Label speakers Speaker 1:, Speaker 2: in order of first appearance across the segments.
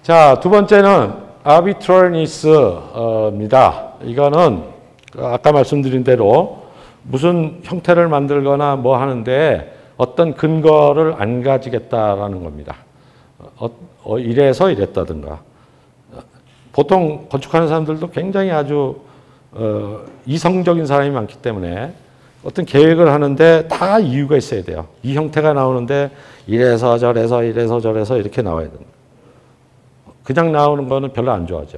Speaker 1: 자, 두 번째는 arbitrariness입니다. 이거는 아까 말씀드린 대로 무슨 형태를 만들거나 뭐 하는데 어떤 근거를 안 가지겠다라는 겁니다. 이래서 이랬다든가. 보통 건축하는 사람들도 굉장히 아주 이성적인 사람이 많기 때문에 어떤 계획을 하는데 다 이유가 있어야 돼요. 이 형태가 나오는데 이래서 저래서 이래서 저래서 이렇게 나와야 된다. 그냥 나오는 거는 별로 안 좋아하죠.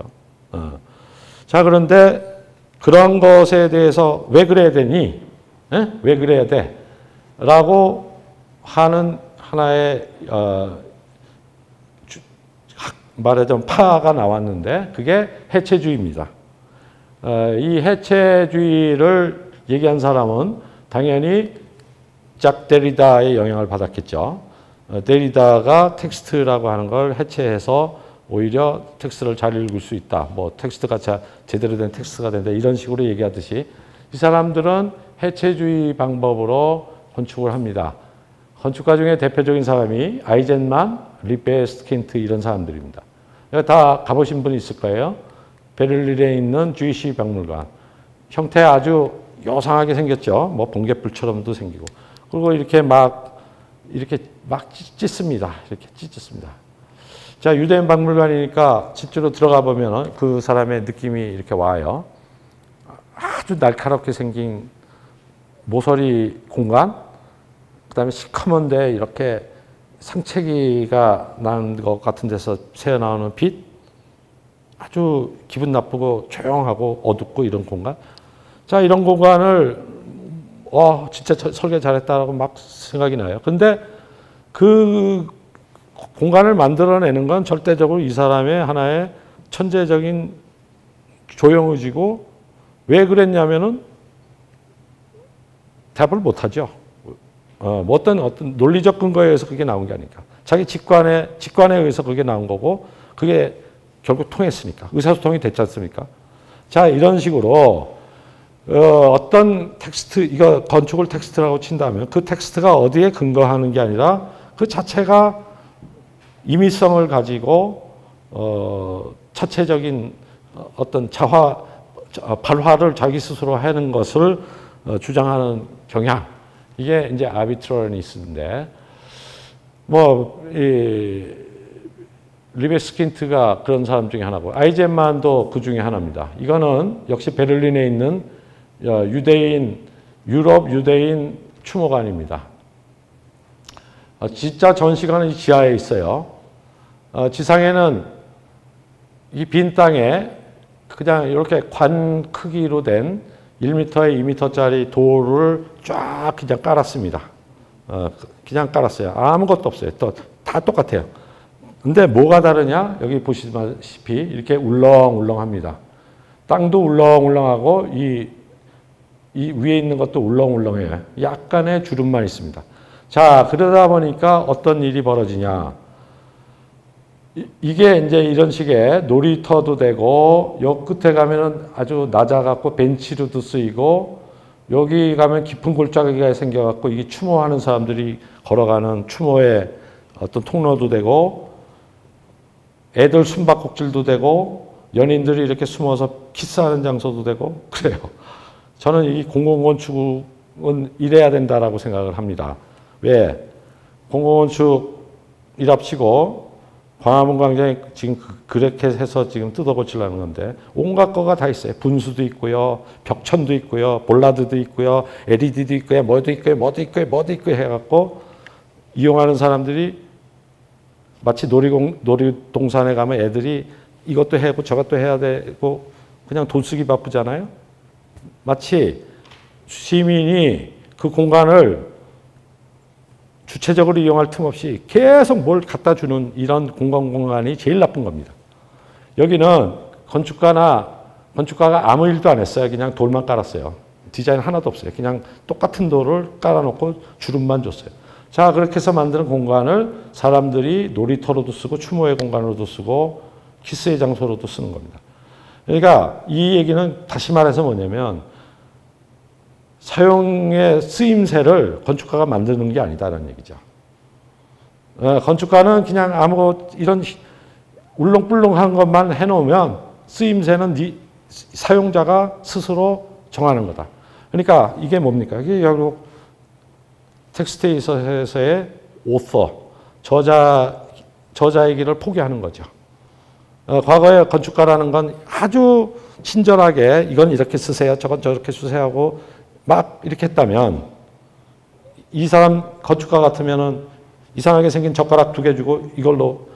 Speaker 1: 자, 그런데 그런 것에 대해서 왜 그래야 되니? 에? 왜 그래야 돼? 라고 하는 하나의 말하자면 파가 나왔는데 그게 해체주의입니다. 이 해체주의를 얘기한 사람은 당연히 작 데리다의 영향을 받았겠죠. 데리다가 텍스트라고 하는 걸 해체해서 오히려 텍스트를 잘 읽을 수 있다. 뭐 텍스트가 제대로 된 텍스트가 된다. 이런 식으로 얘기하듯이 이 사람들은 해체주의 방법으로 건축을 합니다. 건축가 중에 대표적인 사람이 아이젠만, 리베스킨트 이런 사람들입니다. 다 가보신 분이 있을 거예요. 베를린에 있는 주이시 박물관. 형태 아주 요상하게 생겼죠. 뭐 번개불처럼도 생기고. 그리고 이렇게 막 찢습니다. 이렇게 찢습니다. 자, 유대인 박물관이니까 실제로 들어가 보면 그 사람의 느낌이 이렇게 와요. 아주 날카롭게 생긴 모서리 공간, 그 다음에 시커먼데 이렇게 상체기가 난 것 같은 데서 새어나오는 빛, 아주 기분 나쁘고 조용하고 어둡고 이런 공간. 자, 이런 공간을 진짜 설계 잘했다라고 막 생각이 나요. 근데 그 공간을 만들어내는 건 절대적으로 이 사람의 하나의 천재적인 조형의지고, 왜 그랬냐면은 답을 못하죠. 어떤 논리적 근거에 의해서 그게 나온 게 아니까. 자기 직관에 의해서 그게 나온 거고, 그게 결국 통했으니까. 의사소통이 됐지 않습니까? 자, 이런 식으로 어떤 텍스트, 이거 건축을 텍스트라고 친다면 그 텍스트가 어디에 근거하는 게 아니라 그 자체가 임의성을 가지고 자체적인 어떤 발화를 자기 스스로 하는 것을 주장하는 경향, 이게 이제 아비트러니스인데, 리베스킨트가 그런 사람 중에 하나고, 아이젠만도 그 중에 하나입니다. 이거는 역시 베를린에 있는 유럽 유대인 추모관입니다. 진짜 전시관은 지하에 있어요. 지상에는 이 빈 땅에 그냥 이렇게 관 크기로 된 1m에 2m짜리 돌을 쫙 그냥 깔았습니다. 그냥 깔았어요. 아무것도 없어요. 또 다 똑같아요. 근데 뭐가 다르냐? 여기 보시다시피 이렇게 울렁울렁합니다. 땅도 울렁울렁하고 이 위에 있는 것도 울렁울렁해요. 약간의 주름만 있습니다. 자, 그러다 보니까 어떤 일이 벌어지냐? 이게 이제 이런 식의 놀이터도 되고, 요 끝에 가면은 아주 낮아갖고 벤치로도 쓰이고, 여기 가면 깊은 골짜기가 생겨갖고 이게 추모하는 사람들이 걸어가는 추모의 어떤 통로도 되고, 애들 숨바꼭질도 되고, 연인들이 이렇게 숨어서 키스하는 장소도 되고 그래요. 저는 이 공공건축은 이래야 된다라고 생각을 합니다. 왜? 공공건축이랍시고 광화문 광장에 지금 그렇게 해서 지금 뜯어고치려는 건데 온갖 거가 다 있어요. 분수도 있고요, 벽천도 있고요, 볼라드도 있고요, LED도 있고요, 뭐도 있고요 해갖고 이용하는 사람들이 마치 놀이동산에 가면 애들이 이것도 해고 저것도 해야 되고 그냥 돈 쓰기 바쁘잖아요. 마치 시민이 그 공간을 주체적으로 이용할 틈 없이 계속 뭘 갖다 주는 이런 공간이 제일 나쁜 겁니다. 여기는 건축가가 아무 일도 안 했어요. 그냥 돌만 깔았어요. 디자인 하나도 없어요. 그냥 똑같은 돌을 깔아놓고 주름만 줬어요. 자, 그렇게 해서 만드는 공간을 사람들이 놀이터로도 쓰고 추모의 공간으로도 쓰고 키스의 장소로도 쓰는 겁니다. 그러니까 이 얘기는 다시 말해서 뭐냐면 사용의 쓰임새를 건축가가 만드는 게 아니다라는 얘기죠. 건축가는 그냥 이런 울렁불렁한 것만 해놓으면 쓰임새는 사용자가 스스로 정하는 거다. 그러니까 이게 뭡니까? 이게 결국 텍스트에 있어서의 오서, 저자의 길을 포기하는 거죠. 과거에 건축가라는 건 아주 친절하게 이건 이렇게 쓰세요, 저건 저렇게 쓰세요 하고 막 이렇게 했다면 이 사람 건축가 같으면은 이상하게 생긴 젓가락 2개 주고 이걸로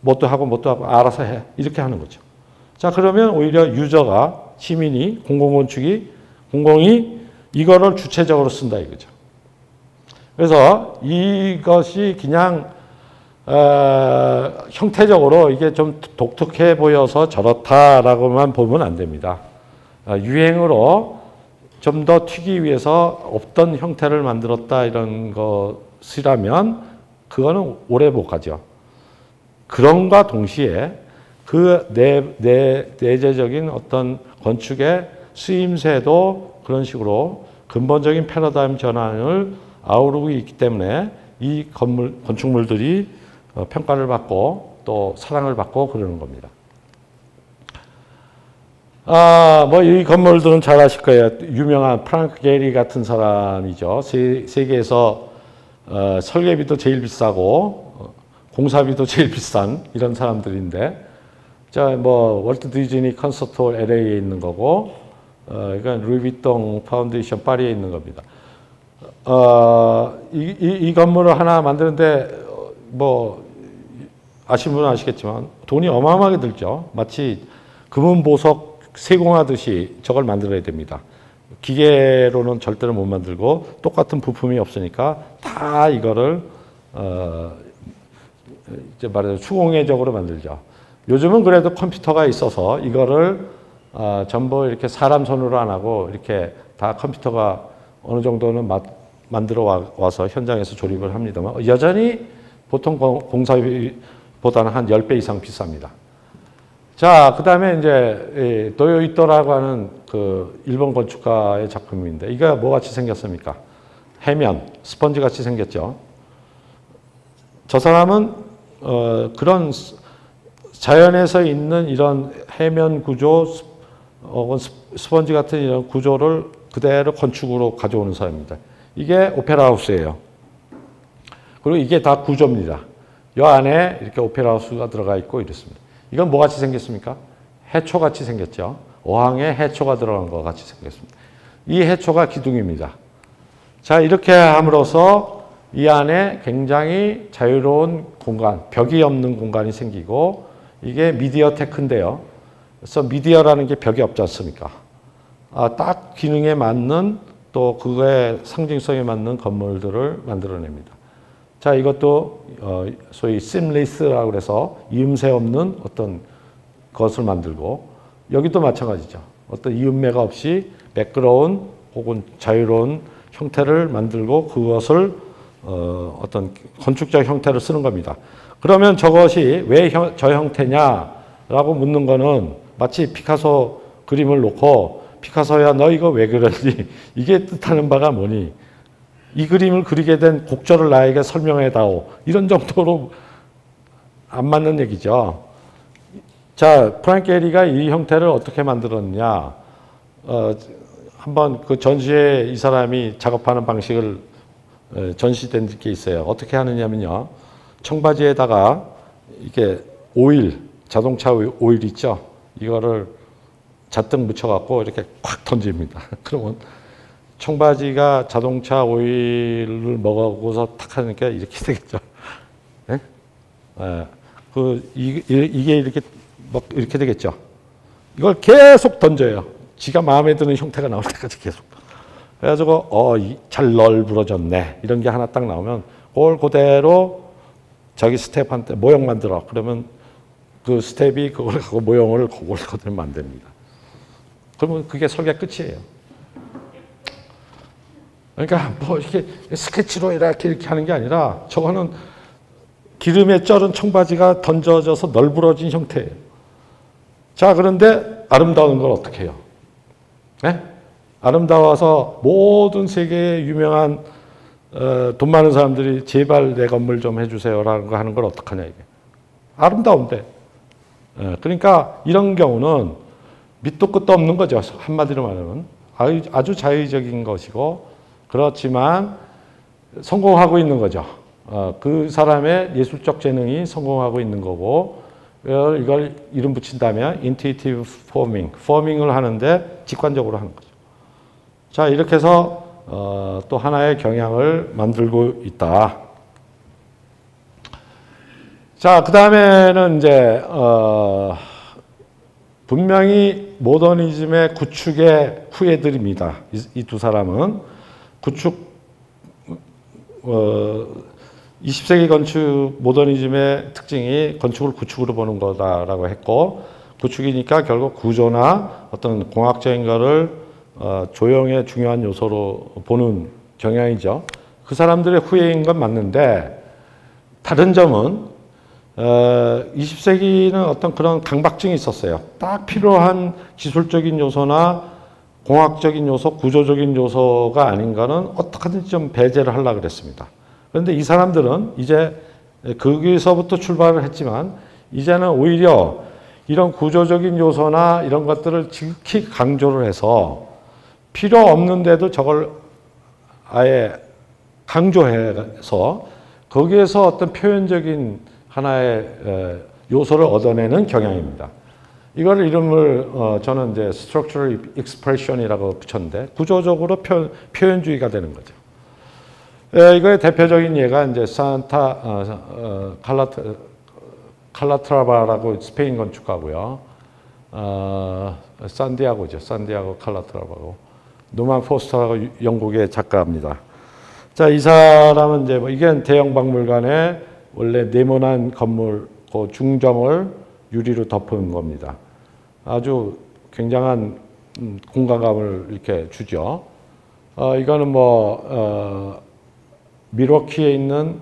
Speaker 1: 뭣도 하고 알아서 해. 이렇게 하는 거죠. 자, 그러면 오히려 유저가, 시민이, 공공이 이거를 주체적으로 쓴다 이거죠. 그래서 이것이 그냥 형태적으로 이게 좀 독특해 보여서 저렇다라고만 보면 안 됩니다. 유행으로 좀 더 튀기 위해서 없던 형태를 만들었다 이런 것이라면 그거는 오래 못 가죠. 그런과 동시에 그 내재적인 어떤 건축의 쓰임새도 그런 식으로 근본적인 패러다임 전환을 아우르고 있기 때문에 이 건축물들이 평가를 받고 또 사랑을 받고 그러는 겁니다. 뭐 이 건물들은 잘 아실 거예요. 유명한 프랑크 게리 같은 사람이죠. 세계에서 설계비도 제일 비싸고 공사비도 제일 비싼 이런 사람들인데, 자, 뭐 월트 디즈니 콘서트홀 LA에 있는 거고, 이건 루이비통 파운데이션 파리에 있는 겁니다. 이 건물을 하나 만드는데 뭐 아시는 분은 아시겠지만 돈이 어마어마하게 들죠. 마치 금은 보석 세공하듯이 저걸 만들어야 됩니다. 기계로는 절대로 못 만들고 똑같은 부품이 없으니까 다 이거를 이제 말해서 추공예적으로 만들죠. 요즘은 그래도 컴퓨터가 있어서 이거를 전부 이렇게 사람 손으로 안 하고 이렇게 다 컴퓨터가 어느 정도는 만들어 와서 현장에서 조립을 합니다만 여전히 보통 공사비보다는 한 10배 이상 비쌉니다. 자, 그 다음에 이제 도요 이토라고 하는 그 일본 건축가의 작품인데 이게 뭐 같이 생겼습니까? 해면, 스펀지 같이 생겼죠. 저 사람은 그런 자연에서 있는 이런 해면 구조, 혹은 스펀지 같은 이런 구조를 그대로 건축으로 가져오는 사람입니다. 이게 오페라 하우스예요. 그리고 이게 다 구조입니다. 이 안에 이렇게 오페라 하우스가 들어가 있고 이렇습니다. 이건 뭐 같이 생겼습니까? 해초 같이 생겼죠. 어항에 해초가 들어간 것 같이 생겼습니다. 이 해초가 기둥입니다. 자, 이렇게 함으로써 이 안에 굉장히 자유로운 공간, 벽이 없는 공간이 생기고 이게 미디어 테크인데요. 그래서 미디어라는 게 벽이 없지 않습니까? 딱 기능에 맞는 또 그거의 상징성에 맞는 건물들을 만들어냅니다. 자, 이것도 소위 seamless라고 해서 이음새 없는 어떤 것을 만들고 여기도 마찬가지죠. 어떤 이음매가 없이 매끄러운 혹은 자유로운 형태를 만들고 그것을 어떤 건축적 형태를 쓰는 겁니다. 그러면 저것이 왜 저 형태냐라고 묻는 거는 마치 피카소 그림을 놓고 피카소야 너 이거 왜 그러니? 이게 뜻하는 바가 뭐니? 이 그림을 그리게 된 곡절을 나에게 설명해 다오. 이런 정도로 안 맞는 얘기죠. 자, 프랑크 게리가 이 형태를 어떻게 만들었냐. 한번 그 전시에 이 사람이 작업하는 방식을 전시된 게 있어요. 어떻게 하느냐면요. 청바지에다가 이렇게 오일, 자동차 오일 있죠. 이거를 잔뜩 묻혀갖고 이렇게 콱 던집니다. 그러면 청바지가 자동차 오일을 먹어서 탁 하니까 이렇게 되겠죠. 네? 이게 이렇게 되겠죠. 이걸 계속 던져요. 지가 마음에 드는 형태가 나올 때까지 계속. 그래가지고, 잘 널브러졌네. 이런 게 하나 딱 나오면, 그걸 그대로 자기 스텝한테 모형 만들어. 그러면 그 스텝이 그걸 갖고 모형을 그걸 만듭니다. 그러면 그게 설계 끝이에요. 그러니까 뭐 이렇게 스케치로 이렇게 하는 게 아니라 저거는 기름에 쩔은 청바지가 던져져서 널브러진 형태예요. 자, 그런데 아름다운 걸 어떻게 해요? 네? 아름다워서 모든 세계의 유명한 돈 많은 사람들이 제발 내 건물 좀 해주세요라는 거 하는 걸 어떡하냐 이게. 아름다운데. 그러니까 이런 경우는 밑도 끝도 없는 거죠. 한마디로 말하면 아주 자의적인 것이고 그렇지만 성공하고 있는 거죠. 그 사람의 예술적 재능이 성공하고 있는 거고 이걸 이름 붙인다면 intuitive forming을 하는데 직관적으로 하는 거죠. 자, 이렇게 해서 또 하나의 경향을 만들고 있다. 자, 그 다음에는 이제 분명히 모더니즘의 구축의 후예들입니다. 이 두 사람은 구축 20세기 건축 모더니즘의 특징이 건축을 구축으로 보는 거다라고 했고 구축이니까 결국 구조나 어떤 공학적인 거를 조형의 중요한 요소로 보는 경향이죠. 그 사람들의 후예인 건 맞는데 다른 점은 20세기는 어떤 그런 강박증이 있었어요. 딱 필요한 기술적인 요소나 공학적인 요소, 구조적인 요소가 아닌 거는 어떻게든지 좀 배제를 하려고 그랬습니다. 그런데 이 사람들은 이제 거기서부터 출발을 했지만 이제는 오히려 이런 구조적인 요소나 이런 것들을 지극히 강조를 해서 필요 없는데도 저걸 아예 강조해서 거기에서 어떤 표현적인 하나의 요소를 얻어내는 경향입니다. 이걸 이름을 저는 이제 structural expression이라고 붙였는데 구조적으로 표현주의가 되는 거죠. 이거의 대표적인 예가 이제 칼라트라바라고 스페인 건축가고요. 산디아고죠. 산디아고 칼라트라바고. 노만 포스터라고 영국의 작가입니다. 자, 이 사람은 이제 이게 대형 박물관에 원래 네모난 건물 그 중점을 유리로 덮은 겁니다. 아주 굉장한 공간감을 이렇게 주죠. 이거는 밀워키에 있는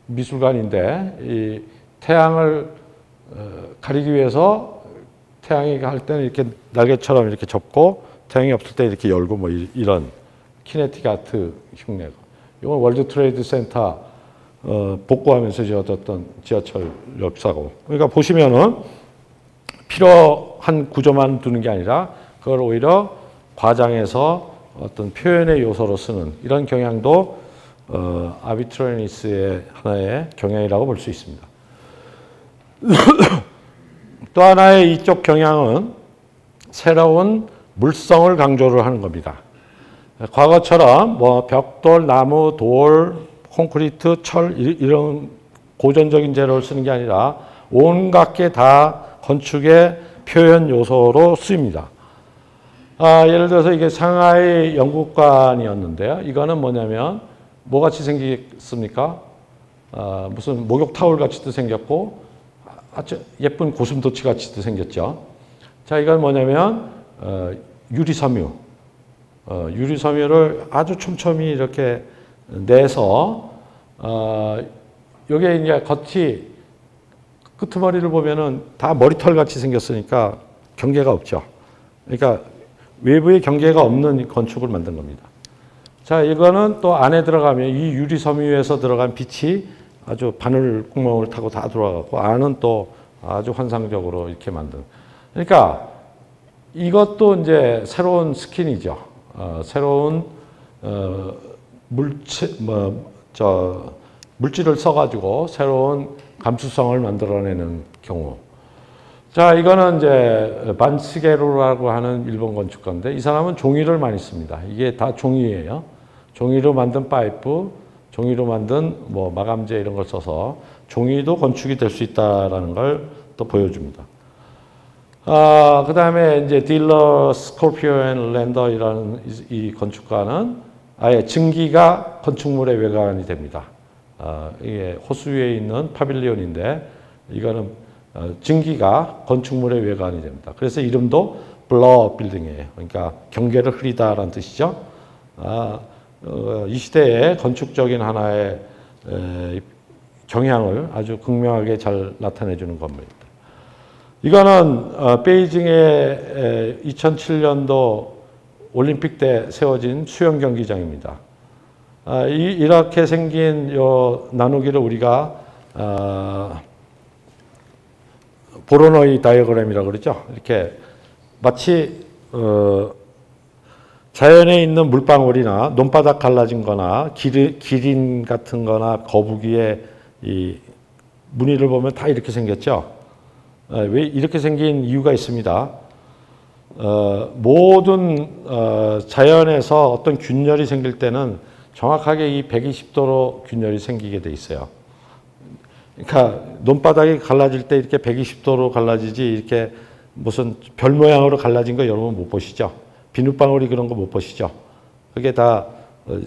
Speaker 1: 미술관인데 이 태양을 가리기 위해서 태양이 할 때는 이렇게 날개처럼 이렇게 접고 태양이 없을 때 이렇게 열고 이런 키네틱 아트 흉내가. 이건 월드 트레이드 센터 복구하면서 지어졌던 지하철 역사고. 그러니까 보시면은 필요한 구조만 두는 게 아니라 그걸 오히려 과장해서 어떤 표현의 요소로 쓰는 이런 경향도 아비트로니스의 하나의 경향이라고 볼 수 있습니다. 또 하나의 이쪽 경향은 새로운 물성을 강조를 하는 겁니다. 과거처럼 벽돌, 나무, 돌, 콘크리트, 철 이런 고전적인 재료를 쓰는 게 아니라 온갖 게 다 건축의 표현 요소로 쓰입니다. 예를 들어서 이게 상하이 영국관이었는데요. 이거는 뭐냐면 뭐같이 생겼습니까? 무슨 목욕타올 같이도 생겼고 아주 예쁜 고슴도치 같이도 생겼죠. 자, 이건 뭐냐면 유리섬유. 유리섬유를 아주 촘촘히 이렇게 내서 여기에 이제 겉이 끄트머리를 보면은 다 머리털 같이 생겼으니까 경계가 없죠. 그러니까 외부에 경계가 없는 건축을 만든 겁니다. 자, 이거는 또 안에 들어가면 이 유리 섬유에서 들어간 빛이 아주 바늘 구멍을 타고 다 들어가고 안은 또 아주 환상적으로 이렇게 만든. 그러니까 이것도 이제 새로운 스킨이죠. 새로운 물질을 써가지고 새로운 감수성을 만들어내는 경우. 자, 이거는 이제 반스게로라고 하는 일본 건축가인데 이 사람은 종이를 많이 씁니다. 이게 다 종이에요. 종이로 만든 파이프, 종이로 만든 마감재 이런 걸 써서 종이도 건축이 될 수 있다라는 걸 또 보여줍니다. 그 다음에 이제 딜러, 스콜피오 앤 랜더이라는 이 건축가는 아예 증기가 건축물의 외관이 됩니다. 이게 호수 위에 있는 파빌리온인데 이거는 증기가 건축물의 외관이 됩니다. 그래서 이름도 블러 빌딩이에요. 그러니까 경계를 흐리다라는 뜻이죠. 이 시대의 건축적인 하나의 경향을 아주 극명하게 잘 나타내 주는 건물입니다. 이거는 베이징의 2007년도 올림픽 때 세워진 수영 경기장입니다. 이렇게 생긴 요 나누기를 우리가 보로노이 다이어그램이라고 그러죠. 이렇게 마치 자연에 있는 물방울이나 논바닥 갈라진 거나 기린 같은 거나 거북이의 이 무늬를 보면 다 이렇게 생겼죠. 왜 이렇게 생긴 이유가 있습니다. 모든 자연에서 어떤 균열이 생길 때는 정확하게 이 120도로 균열이 생기게 돼 있어요. 그러니까 논바닥이 갈라질 때 이렇게 120도로 갈라지지 이렇게 무슨 별 모양으로 갈라진 거 여러분 못 보시죠? 비눗방울이 그런 거 못 보시죠? 그게 다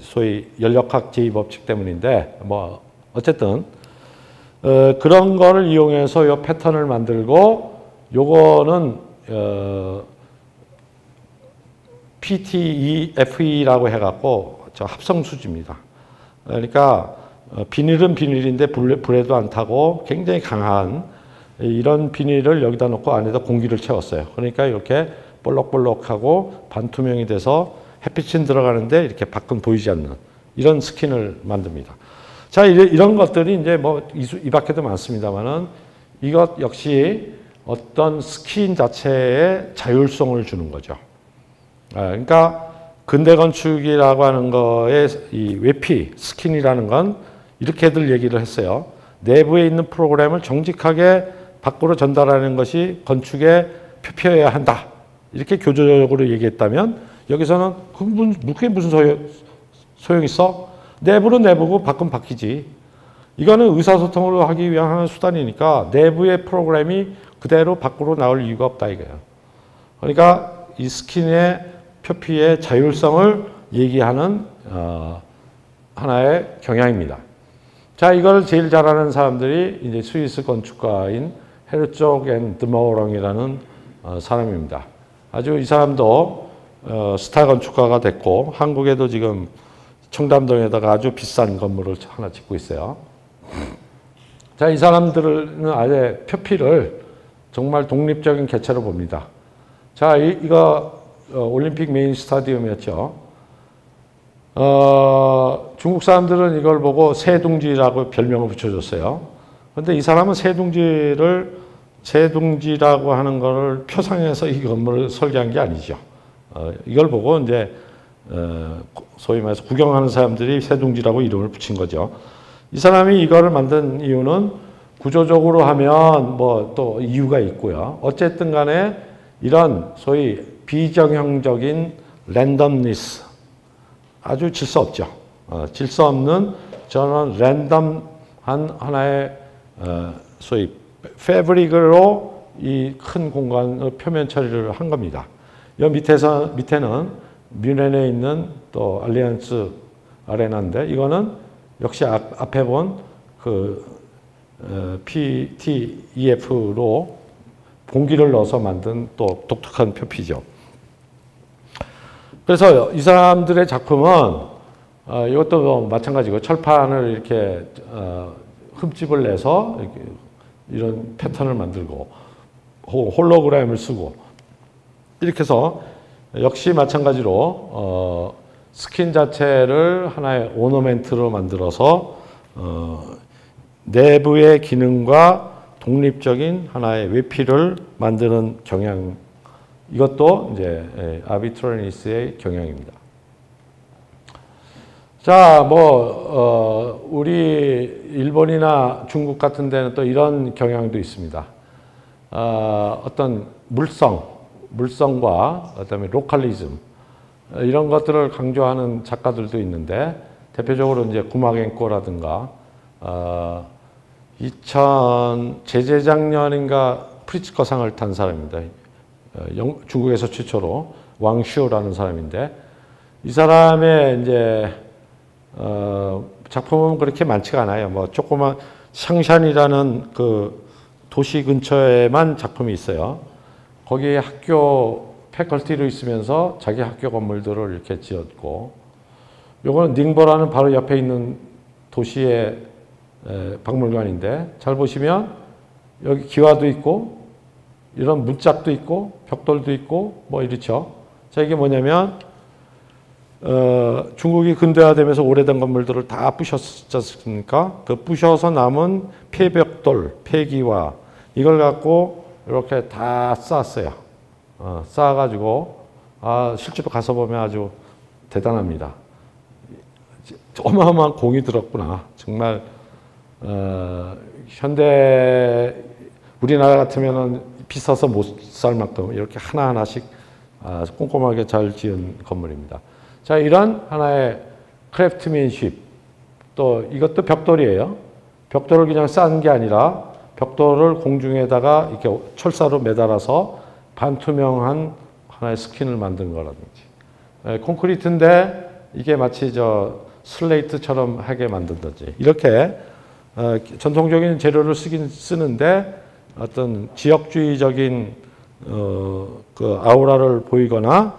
Speaker 1: 소위 연력학 제2법칙 때문인데 뭐 어쨌든 그런 거를 이용해서 요 패턴을 만들고 요거는 PTEFE라고 해갖고 저 합성수지입니다. 그러니까 비닐은 비닐인데 불에도 안 타고 굉장히 강한 이런 비닐을 여기다 놓고 안에다 공기를 채웠어요. 그러니까 이렇게 볼록볼록하고 반투명이 돼서 햇빛은 들어가는데 이렇게 밖은 보이지 않는 이런 스킨을 만듭니다. 자, 이런 것들이 이제 뭐 이 밖에도 많습니다만은 이것 역시 어떤 스킨 자체의 자율성을 주는 거죠. 그러니까 근대 건축이라고 하는 거의 이 외피, 스킨이라는 건 이렇게들 얘기를 했어요. 내부에 있는 프로그램을 정직하게 밖으로 전달하는 것이 건축의 표피여야 한다. 이렇게 교조적으로 얘기했다면 여기서는 그게 무슨 소용 있어? 내부는 내부고 밖은 밖이지. 이거는 의사소통을 하기 위한 하나의 수단이니까 내부의 프로그램이 그대로 밖으로 나올 이유가 없다 이거예요. 그러니까 이 스킨의 표피의 자율성을 얘기하는 하나의 경향입니다. 자, 이걸 제일 잘하는 사람들이 이제 스위스 건축가인 헤르조그 앤 드모렁이라는 사람입니다. 아주 이 사람도 스타 건축가가 됐고 한국에도 지금 청담동에다가 아주 비싼 건물을 하나 짓고 있어요. 자, 이 사람들은 아예 표피를 정말 독립적인 개체로 봅니다. 자, 이거 올림픽 메인 스타디움이었죠. 중국 사람들은 이걸 보고 새둥지라고 별명을 붙여줬어요. 그런데 이 사람은 새둥지라고 하는 것을 표상해서 이 건물을 설계한 게 아니죠. 이걸 보고 이제 소위 말해서 구경하는 사람들이 새둥지라고 이름을 붙인 거죠. 이 사람이 이거를 만든 이유는 구조적으로 하면 뭐 또 이유가 있고요. 어쨌든 간에 이런 소위 비정형적인 랜덤니스, 아주 질서 없죠. 질서 없는 저는 랜덤한 하나의 소위 패브릭으로 이 큰 공간을 표면 처리를 한 겁니다. 이 밑에는 뮌헨에 있는 또 알리안스 아레나인데 이거는 역시 앞에 본 그 PTEF로 공기를 넣어서 만든 또 독특한 표피죠. 그래서 이 사람들의 작품은 이것도 마찬가지고 철판을 이렇게 흠집을 내서 이렇게 이런 패턴을 만들고 홀로그램을 쓰고 이렇게 해서 역시 마찬가지로 스킨 자체를 하나의 오너멘트로 만들어서 내부의 기능과 독립적인 하나의 외피를 만드는 경향, 이것도 이제 아비트러니스의 경향입니다. 자, 우리 일본이나 중국 같은 데는 또 이런 경향도 있습니다. 어떤 물성과 그다음에 로컬리즘 이런 것들을 강조하는 작가들도 있는데 대표적으로 이제 구마겐코라든가 재작년인가 프리츠커상을 탄 사람입니다. 중국에서 최초로 왕슈라는 사람인데 이 사람의 이제 작품은 그렇게 많지가 않아요. 뭐 조그만 샹샨이라는 그 도시 근처에만 작품이 있어요. 거기에 학교 패컬티로 있으면서 자기 학교 건물들을 이렇게 지었고, 요거는 닝보라는 바로 옆에 있는 도시의 박물관인데 잘 보시면 여기 기와도 있고 이런 문짝도 있고 벽돌도 있고 뭐 이렇죠. 자, 이게 뭐냐면 중국이 근대화되면서 오래된 건물들을 다 부셨지 않습니까? 그 부셔서 남은 폐벽돌, 폐기와 이걸 갖고 이렇게 다 쌓았어요. 쌓아가지고 실제로 가서 보면 아주 대단합니다. 어마어마한 공이 들었구나. 정말 현대 우리나라 같으면은 비싸서 못 살 만큼 이렇게 하나하나씩 꼼꼼하게 잘 지은 건물입니다. 자, 이런 하나의 크래프트맨십, 또 이것도 벽돌이에요. 벽돌을 그냥 쌓은 게 아니라 벽돌을 공중에다가 이렇게 철사로 매달아서 반투명한 하나의 스킨을 만든 거라든지, 콘크리트인데 이게 마치 슬레이트처럼 하게 만든다든지, 이렇게 전통적인 재료를 쓰는데 어떤 지역주의적인 그 아우라를 보이거나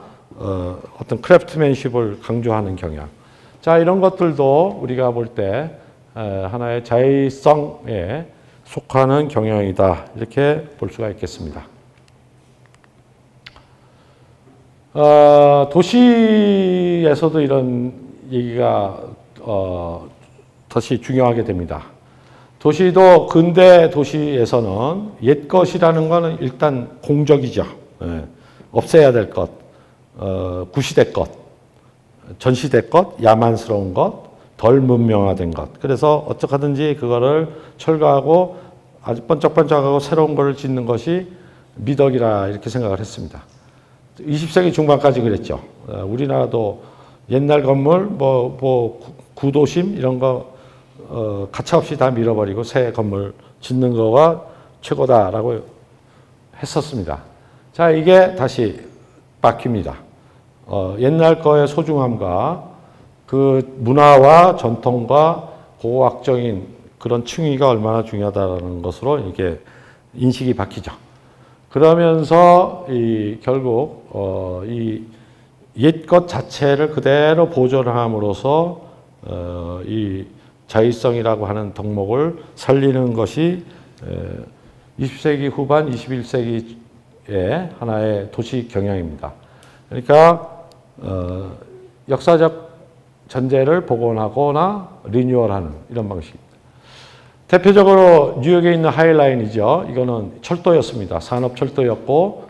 Speaker 1: 어떤 크래프트맨십을 강조하는 경향. 자, 이런 것들도 우리가 볼 때 하나의 자의성에 속하는 경향이다, 이렇게 볼 수가 있겠습니다. 도시에서도 이런 얘기가 다시 중요하게 됩니다. 도시도 근대 도시에서는 옛 것이라는 것은 일단 공적이죠. 없애야 될 것, 구시될 것, 전시될 것, 야만스러운 것, 덜 문명화된 것. 그래서 어떻게든지 그거를 철거하고 아주 번쩍번쩍하고 새로운 걸 짓는 것이 미덕이라, 이렇게 생각을 했습니다. 20세기 중반까지 그랬죠. 우리나라도 옛날 건물, 구도심 이런 거 가차없이 다 밀어버리고 새 건물 짓는 거가 최고다라고 했었습니다. 자, 이게 다시 바뀝니다. 옛날 거의 소중함과 그 문화와 전통과 고고학적인 그런 층위가 얼마나 중요하다는 것으로 이게 인식이 바뀌죠. 그러면서 결국 이 옛것 자체를 그대로 보존함으로써 이 자의성이라고 하는 덕목을 살리는 것이 20세기 후반, 21세기의 하나의 도시 경향입니다. 그러니까 역사적 전제를 복원하거나 리뉴얼하는 이런 방식입니다. 대표적으로 뉴욕에 있는 하이라인이죠. 이거는 철도였습니다. 산업철도였고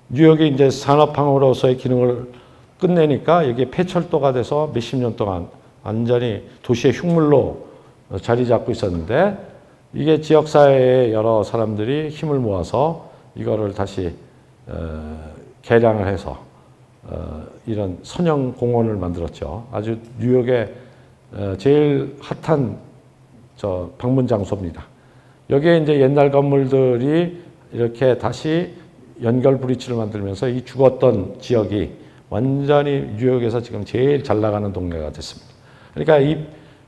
Speaker 1: 뉴욕이 이제 산업항으로서의 기능을 끝내니까 여기에 폐철도가 돼서 몇십 년 동안 완전히 도시의 흉물로 자리 잡고 있었는데, 이게 지역사회의 여러 사람들이 힘을 모아서 이거를 다시 개량을 해서 이런 선형 공원을 만들었죠. 아주 뉴욕의 제일 핫한 방문 장소입니다. 여기에 이제 옛날 건물들이 이렇게 다시 연결 브릿지를 만들면서 이 죽었던 지역이 완전히 뉴욕에서 지금 제일 잘 나가는 동네가 됐습니다. 그러니까 이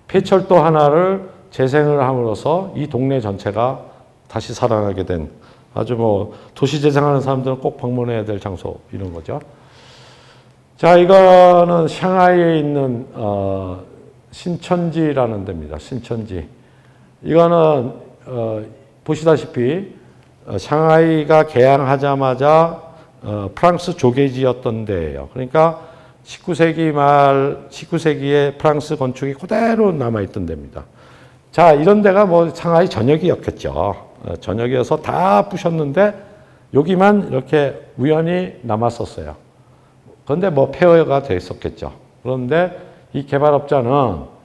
Speaker 1: 폐철도 하나를 재생을 함으로써 이 동네 전체가 다시 살아나게 된, 아주 도시 재생하는 사람들은 꼭 방문해야 될 장소, 이런 거죠. 자, 이거는 샹하이에 있는 신천지라는 데입니다. 신천지. 이거는 보시다시피 샹하이가 개항하자마자 프랑스 조개지였던 데예요. 그러니까 19세기 말, 19세기에 프랑스 건축이 그대로 남아있던 데입니다. 자, 이런 데가 상하이 전역이었겠죠. 전역이어서 다 부셨는데 여기만 이렇게 우연히 남았었어요. 그런데 폐허가 돼 있었겠죠. 그런데 이 개발업자는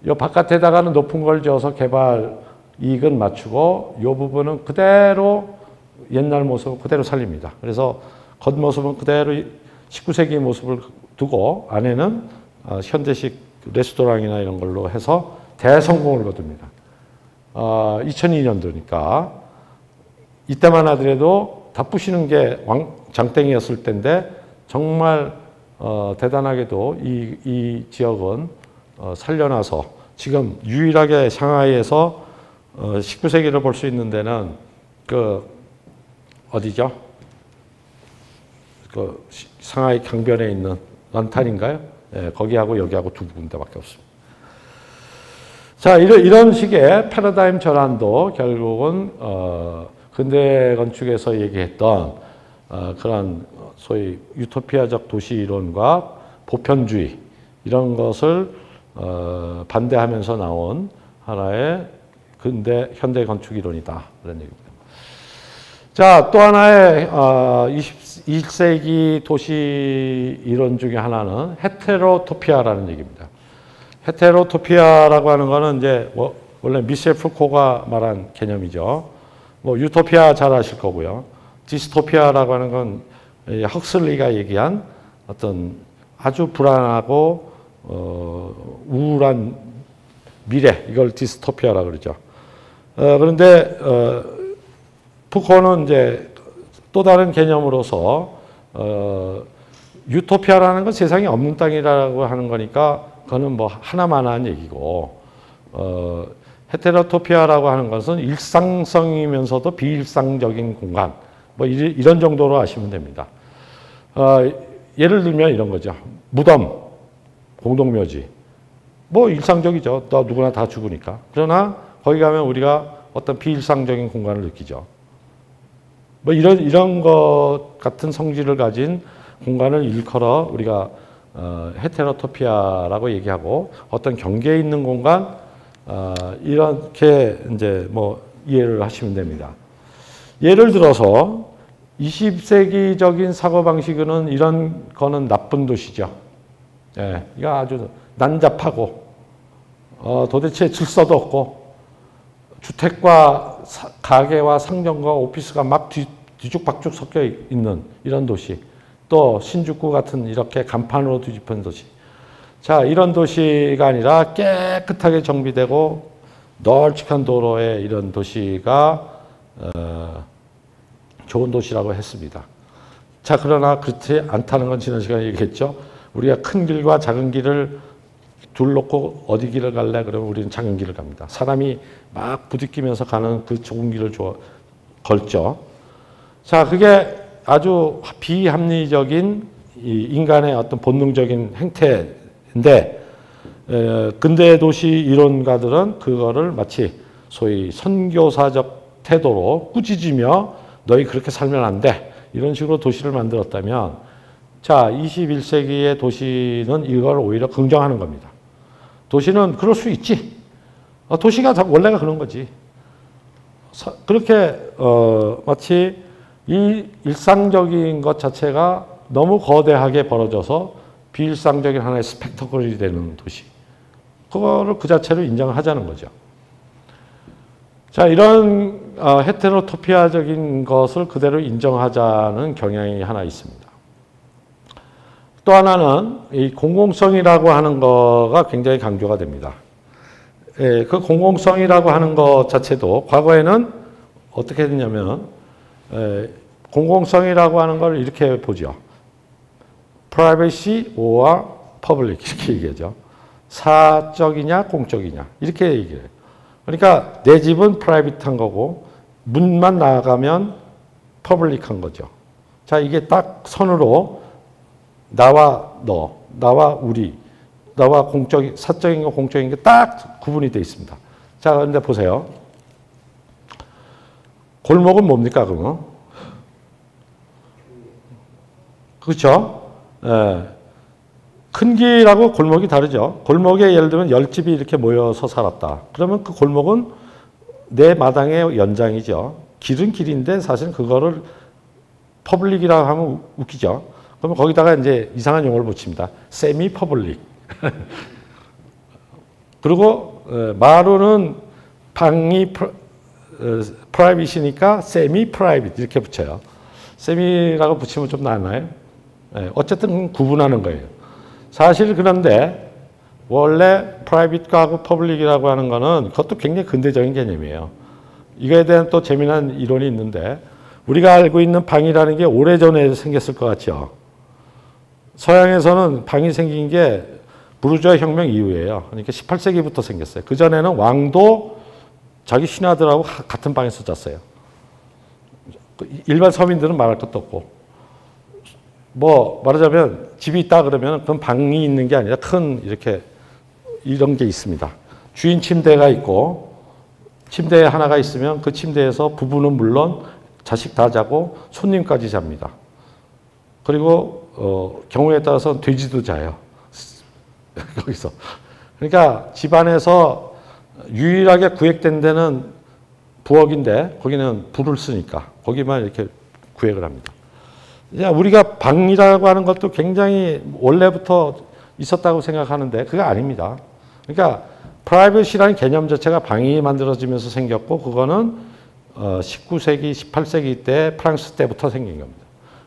Speaker 1: 이 바깥에다가는 높은 걸 지어서 개발 이익은 맞추고 이 부분은 그대로 옛날 모습을 그대로 살립니다. 그래서 겉모습은 그대로 19세기 모습을 두고 안에는 현대식 레스토랑이나 이런 걸로 해서 대성공을 거둡니다. 2002년도니까 이때만 하더라도 다 부시는 게 장땡이었을 텐데 정말 대단하게도 이 지역은 살려놔서 지금 유일하게 샹하이에서 19세기를 볼 수 있는 데는 어디죠? 상하이 강변에 있는 란탄인가요? 예, 거기하고 여기하고 두 군데밖에 없습니다. 자, 이런 식의 패러다임 전환도 결국은 근대 건축에서 얘기했던 그런 소위 유토피아적 도시 이론과 보편주의 이런 것을 반대하면서 나온 하나의 현대 건축 이론이다, 그런 얘기입니다. 자, 또 하나의 21세기 도시 이론 중에 하나는 헤테로토피아라는 얘기입니다. 헤테로토피아라고 하는 거는 이제 원래 미셸 푸코가 말한 개념이죠. 유토피아 잘 아실 거고요. 디스토피아라고 하는 건 헉슬리가 얘기한 어떤 아주 불안하고 우울한 미래, 이걸 디스토피아라고 그러죠. 그런데 푸코는 이제 또 다른 개념으로서 유토피아라는 건 세상에 없는 땅이라고 하는 거니까 그거는 하나만한 얘기고, 헤테로토피아라고 하는 것은 일상성이면서도 비일상적인 공간, 이런 정도로 아시면 됩니다. 예를 들면 이런 거죠. 무덤, 공동묘지. 일상적이죠. 누구나 다 죽으니까. 그러나 거기 가면 우리가 어떤 비일상적인 공간을 느끼죠. 이런 것 같은 성질을 가진 공간을 일컬어 우리가 헤테로토피아라고 얘기하고, 어떤 경계에 있는 공간, 이렇게 이제 이해를 하시면 됩니다. 예를 들어서 20세기적인 사고방식은 이런 거는 나쁜 도시죠. 예, 이거 아주 난잡하고, 도대체 질서도 없고, 주택과 가게와 상점과 오피스가 막 뒤죽박죽 섞여 있는 이런 도시. 또 신주쿠 같은 이렇게 간판으로 뒤집힌 도시. 자, 이런 도시가 아니라 깨끗하게 정비되고 널찍한 도로에 이런 도시가 좋은 도시라고 했습니다. 자, 그러나 그렇지 않다는 건 지난 시간에 얘기했죠. 우리가 큰 길과 작은 길을 둘 놓고 어디 길을 갈래? 그러면 우리는 작은 길을 갑니다. 사람이 막 부딪히면서 가는 그 좁은 길을 걸죠. 자, 그게 아주 비합리적인 인간의 어떤 본능적인 행태인데, 근대 도시 이론가들은 그거를 마치 소위 선교사적 태도로 꾸짖으며 너희 그렇게 살면 안 돼, 이런 식으로 도시를 만들었다면, 자, 21세기의 도시는 이걸 오히려 긍정하는 겁니다. 도시는 그럴 수 있지. 도시가 원래가 그런 거지. 그렇게 마치 이 일상적인 것 자체가 너무 거대하게 벌어져서 비일상적인 하나의 스펙터클이 되는 도시. 그거를 그 자체로 인정하자는 거죠. 자, 이런 헤테로토피아적인 것을 그대로 인정하자는 경향이 하나 있습니다. 또 하나는 이 공공성이라고 하는 거가 굉장히 강조가 됩니다. 예, 그 공공성이라고 하는 것 자체도 과거에는 어떻게 됐냐면, 공공성이라고 하는 걸 이렇게 보죠. privacy or public, 이렇게 얘기하죠. 사적이냐 공적이냐 이렇게 얘기해요. 그러니까 내 집은 프라이빗한 거고 문만 나가면 퍼블릭한 거죠. 자, 이게 딱 선으로 나와 너, 나와 우리, 나와 사적인 거 공적인 게 딱 구분이 되어 있습니다. 자, 그런데 보세요. 골목은 뭡니까, 그러면? 그렇죠? 예. 큰 길하고 골목이 다르죠. 골목에 예를 들면 10집이 이렇게 모여서 살았다. 그러면 그 골목은 내 마당의 연장이죠. 길은 길인데 사실 그거를 퍼블릭이라고 하면 웃기죠. 그러면 거기다가 이제 이상한 용어를 붙입니다. 세미 퍼블릭. 그리고 마루는 방이 프라이빗이니까 세미 프라이빗 이렇게 붙여요. 세미라고 붙이면 좀 낫나요? 어쨌든 구분하는 거예요. 사실 그런데 원래 프라이빗하고 퍼블릭이라고 하는 거는 그것도 굉장히 근대적인 개념이에요. 이거에 대한 또 재미난 이론이 있는데, 우리가 알고 있는 방이라는 게 오래전에 생겼을 것 같죠. 서양에서는 방이 생긴 게 부르주아 혁명 이후에요. 그러니까 18세기부터 생겼어요. 그전에는 왕도 자기 신하들하고 같은 방에서 잤어요. 일반 서민들은 말할 것도 없고. 말하자면 집이 있다 그러면 그건 방이 있는 게 아니라 큰 이렇게 이런 게 있습니다. 주인 침대가 있고, 침대 하나가 있으면 그 침대에서 부부는 물론 자식 다 자고 손님까지 잡니다. 그리고 경우에 따라서 돼지도 자요. 거기서. 그러니까 집안에서 유일하게 구획된 데는 부엌인데 거기는 불을 쓰니까 거기만 이렇게 구획을 합니다. 우리가 방이라고 하는 것도 굉장히 원래부터 있었다고 생각하는데 그거 아닙니다. 그러니까 프라이빗이라는 개념 자체가 방이 만들어지면서 생겼고 그거는 19세기, 18세기 때 프랑스 때부터 생긴 겁니다.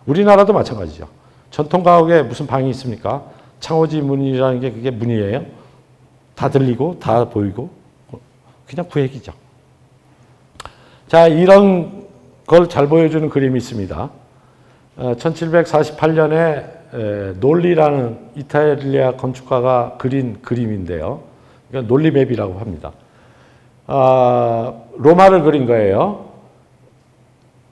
Speaker 1: 우리나라도 마찬가지죠. 전통 가옥에 무슨 방이 있습니까? 창호지 문이라는 게 그게 문이에요. 다 들리고 다 보이고 그냥 구획이죠. 자, 이런 걸 잘 보여주는 그림이 있습니다. 1748년에 놀리라는 이탈리아 건축가가 그린 그림인데요. 이건 논리맵이라고 합니다. 로마를 그린 거예요.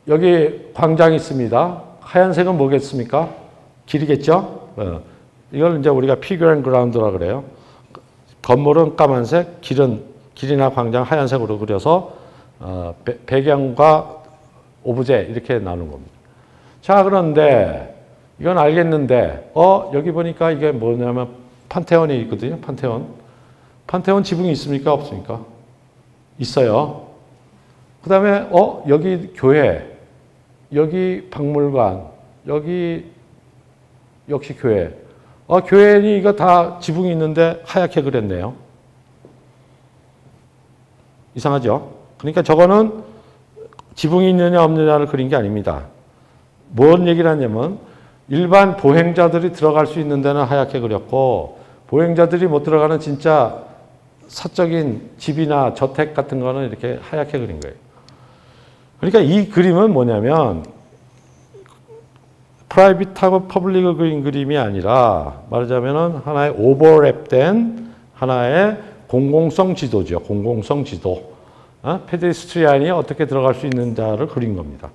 Speaker 1: 여기 광장이 있습니다. 하얀색은 뭐겠습니까? 길이겠죠? 이걸 이제 우리가 피규어 앤 그라운드라 그래요. 건물은 까만색, 길이나 광장 하얀색으로 그려서 배경과 오브제 이렇게 나눈 겁니다. 자, 그런데 이건 알겠는데 여기 보니까 이게 뭐냐면 판테온이 있거든요. 판테온 지붕이 있습니까? 없습니까? 있어요. 그 다음에 여기 교회, 여기 박물관, 여기 역시 교회. 교회니 이거 다 지붕이 있는데 하얗게 그렸네요. 이상하죠? 그러니까 저거는 지붕이 있느냐 없느냐를 그린 게 아닙니다. 뭔 얘기를 하냐면 일반 보행자들이 들어갈 수 있는 데는 하얗게 그렸고 보행자들이 못 들어가는 진짜 사적인 집이나 저택 같은 거는 이렇게 하얗게 그린 거예요. 그러니까 이 그림은 뭐냐면 프라이빗하고 퍼블릭을 그린 그림이 아니라 말하자면 하나의 오버랩된 하나의 공공성 지도죠. 공공성 지도. 페데스트리안이 어떻게 들어갈 수 있는지를 그린 겁니다.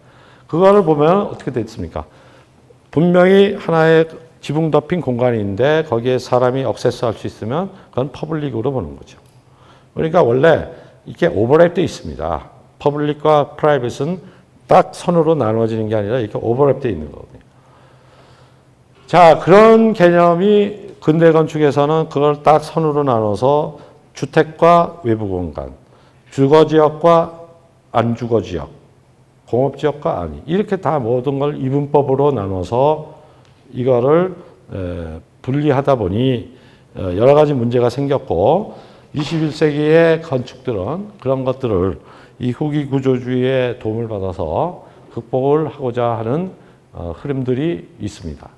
Speaker 1: 그거를 보면 어떻게 됐습니까? 분명히 하나의 지붕 덮인 공간인데 거기에 사람이 액세스할 수 있으면 그건 퍼블릭으로 보는 거죠. 그러니까 원래 이게 오버랩돼 있습니다. 퍼블릭과 프라이빗은 딱 선으로 나눠지는 게 아니라 이렇게 오버랩돼 있는 거거든요. 자, 그런 개념이 근대 건축에서는 그걸 딱 선으로 나눠서 주택과 외부 공간, 주거지역과 안 주거지역, 공업지역과 아니 이렇게 다 모든 걸 이분법으로 나눠서 이거를 분리하다 보니 여러 가지 문제가 생겼고 21세기의 건축들은 그런 것들을 이 후기 구조주의의 도움을 받아서 극복을 하고자 하는 흐름들이 있습니다.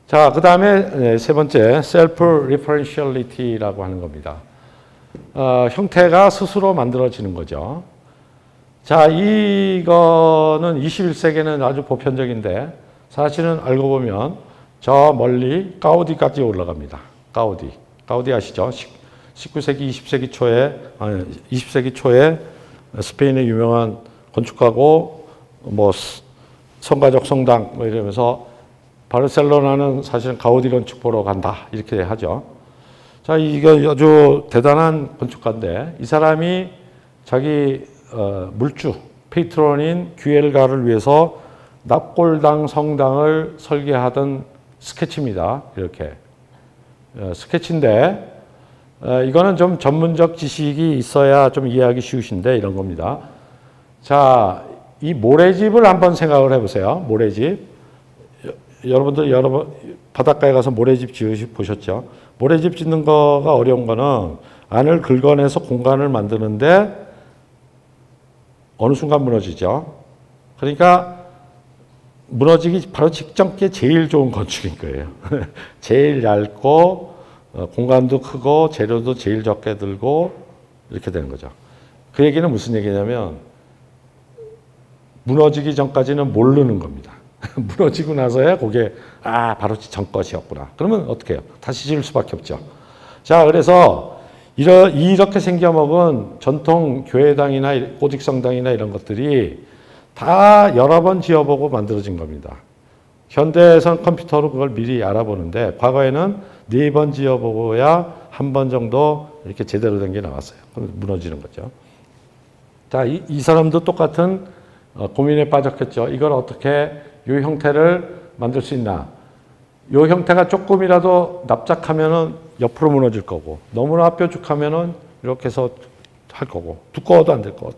Speaker 1: 자, 그 다음에 세 번째, self-referentiality라고 하는 겁니다. 형태가 스스로 만들어지는 거죠. 자, 이거는 21세기에는 아주 보편적인데 사실은 알고 보면 저 멀리 가우디까지 올라갑니다. 가우디 아시죠? 19세기, 20세기 초에 스페인의 유명한 건축가고 뭐 성가적 성당 뭐 이러면서 바르셀로나는 사실은 가우디 건축 보러 간다 이렇게 하죠. 자, 이거 아주 대단한 건축가인데 이 사람이 자기 물주 페이트론인 귀엘가를 위해서 납골당 성당을 설계하던 스케치입니다. 이렇게 스케치인데 이거는 좀 전문적 지식이 있어야 좀 이해하기 쉬우신데 이런 겁니다. 자, 이 모래집을 한번 생각을 해보세요. 모래집. 여러분들 여러 번 바닷가에 가서 모래집 보셨죠? 모래집 짓는 거가 어려운 거는 안을 긁어내서 공간을 만드는데 어느 순간 무너지죠. 그러니까 무너지기 바로 직전께 제일 좋은 건축인 거예요. 제일 얇고 공간도 크고 재료도 제일 적게 들고 이렇게 되는 거죠. 그 얘기는 무슨 얘기냐면 무너지기 전까지는 모르는 겁니다. 무너지고 나서야 그게 바로 전 것이었구나. 그러면 어떻게 해요? 다시 지을 수밖에 없죠. 자, 그래서 이렇게 생겨먹은 전통 교회당이나 고직성당이나 이런 것들이 다 여러 번 지어보고 만들어진 겁니다. 현대에서는 컴퓨터로 그걸 미리 알아보는데 과거에는 4번 지어보고야 한 번 정도 이렇게 제대로 된 게 나왔어요. 그럼 무너지는 거죠. 자, 이 사람도 똑같은 고민에 빠졌겠죠. 이걸 어떻게 이 형태를 만들 수 있나. 이 형태가 조금이라도 납작하면은 옆으로 무너질 거고 너무나 뾰족하면은 이렇게 해서 할 거고 두꺼워도 안 될 거고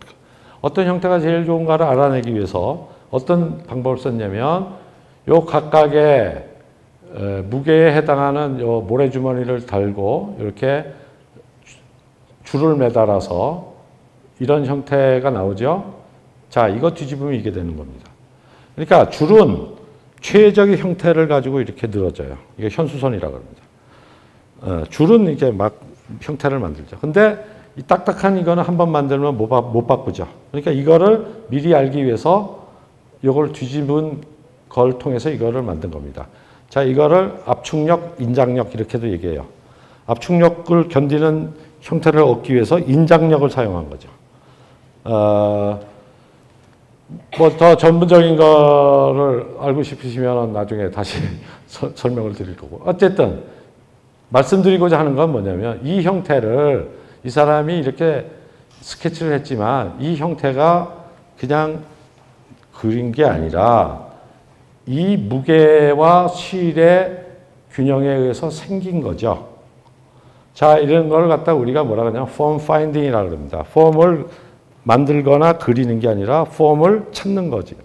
Speaker 1: 어떤 형태가 제일 좋은가를 알아내기 위해서 어떤 방법을 썼냐면 요 각각의 무게에 해당하는 요 모래주머니를 달고 이렇게 줄을 매달아서 이런 형태가 나오죠. 자, 이거 뒤집으면 이게 되는 겁니다. 그러니까 줄은 최적의 형태를 가지고 이렇게 늘어져요. 이게 현수선이라고 합니다. 줄은 이제 막 형태를 만들죠. 근데 이 딱딱한 이거는 한번 만들면 못 바꾸죠. 그러니까 이거를 미리 알기 위해서 이걸 뒤집은 걸 통해서 이거를 만든 겁니다. 자, 이거를 압축력, 인장력 이렇게도 얘기해요. 압축력을 견디는 형태를 얻기 위해서 인장력을 사용한 거죠. 뭐 더 전문적인 거를 알고 싶으시면 나중에 다시 설명을 드릴 거고. 어쨌든 말씀드리고자 하는 건 뭐냐면 이 형태를 이 사람이 이렇게 스케치를 했지만 이 형태가 그냥 그린 게 아니라 이 무게와 실의 균형에 의해서 생긴 거죠. 자, 이런 걸 갖다 우리가 뭐라 그러냐면 폼 파인딩이라고 합니다. 폼을 만들거나 그리는 게 아니라 폼을 찾는 거지.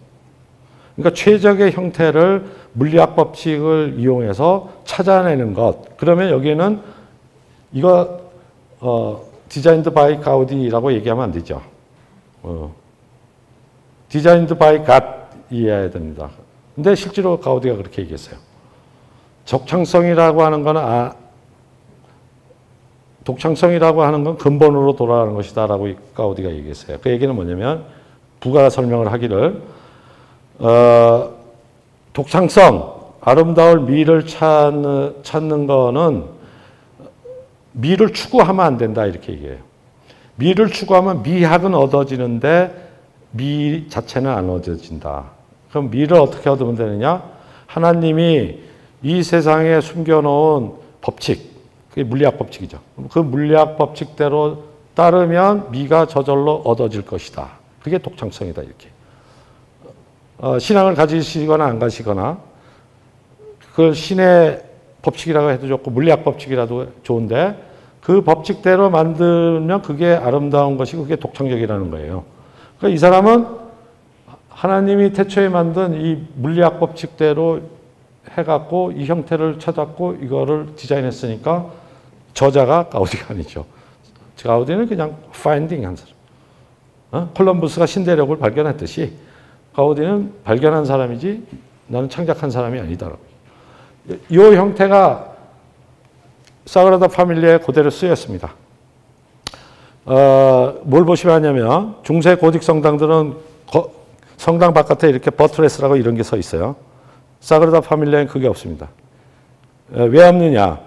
Speaker 1: 그러니까 최적의 형태를 물리학 법칙을 이용해서 찾아내는 것. 그러면 여기에는 이거 디자인드 바이 가우디라고 얘기하면 안 되죠. 디자인드 바이 갓 이해해야 됩니다. 근데 실제로 가우디가 그렇게 얘기했어요. 적창성이라고 하는 건 독창성이라고 하는 건 근본으로 돌아가는 것이다 라고 가우디가 얘기했어요. 그 얘기는 뭐냐면 부가 설명을 하기를 독창성, 아름다울 미를 찾는 거는 미를 추구하면 안 된다 이렇게 얘기해요. 미를 추구하면 미학은 얻어지는데 미 자체는 안 얻어진다. 그럼 미를 어떻게 얻으면 되느냐? 하나님이 이 세상에 숨겨놓은 법칙, 그게 물리학 법칙이죠. 그 물리학 법칙대로 따르면 미가 저절로 얻어질 것이다. 그게 독창성이다 이렇게. 신앙을 가지시거나 안 가시거나 그 신의 법칙이라고 해도 좋고 물리학 법칙이라도 좋은데 그 법칙대로 만들면 그게 아름다운 것이고 그게 독창적이라는 거예요. 그러니까 이 사람은 하나님이 태초에 만든 이 물리학 법칙대로 해갖고 이 형태를 찾았고 이거를 디자인했으니까 저자가 가우디가 아니죠. 가우디는 그냥 파인딩 한 사람. 콜럼부스가 신대륙을 발견했듯이 가우디는 발견한 사람이지 나는 창작한 사람이 아니다라고. 이 형태가 사그라다 파밀리아에 그대로 쓰였습니다. 뭘 보시면 하냐면 중세 고딕 성당들은 성당 바깥에 이렇게 버트레스라고 이런 게 서 있어요. 사그라다 파밀리아는 그게 없습니다. 왜 없느냐?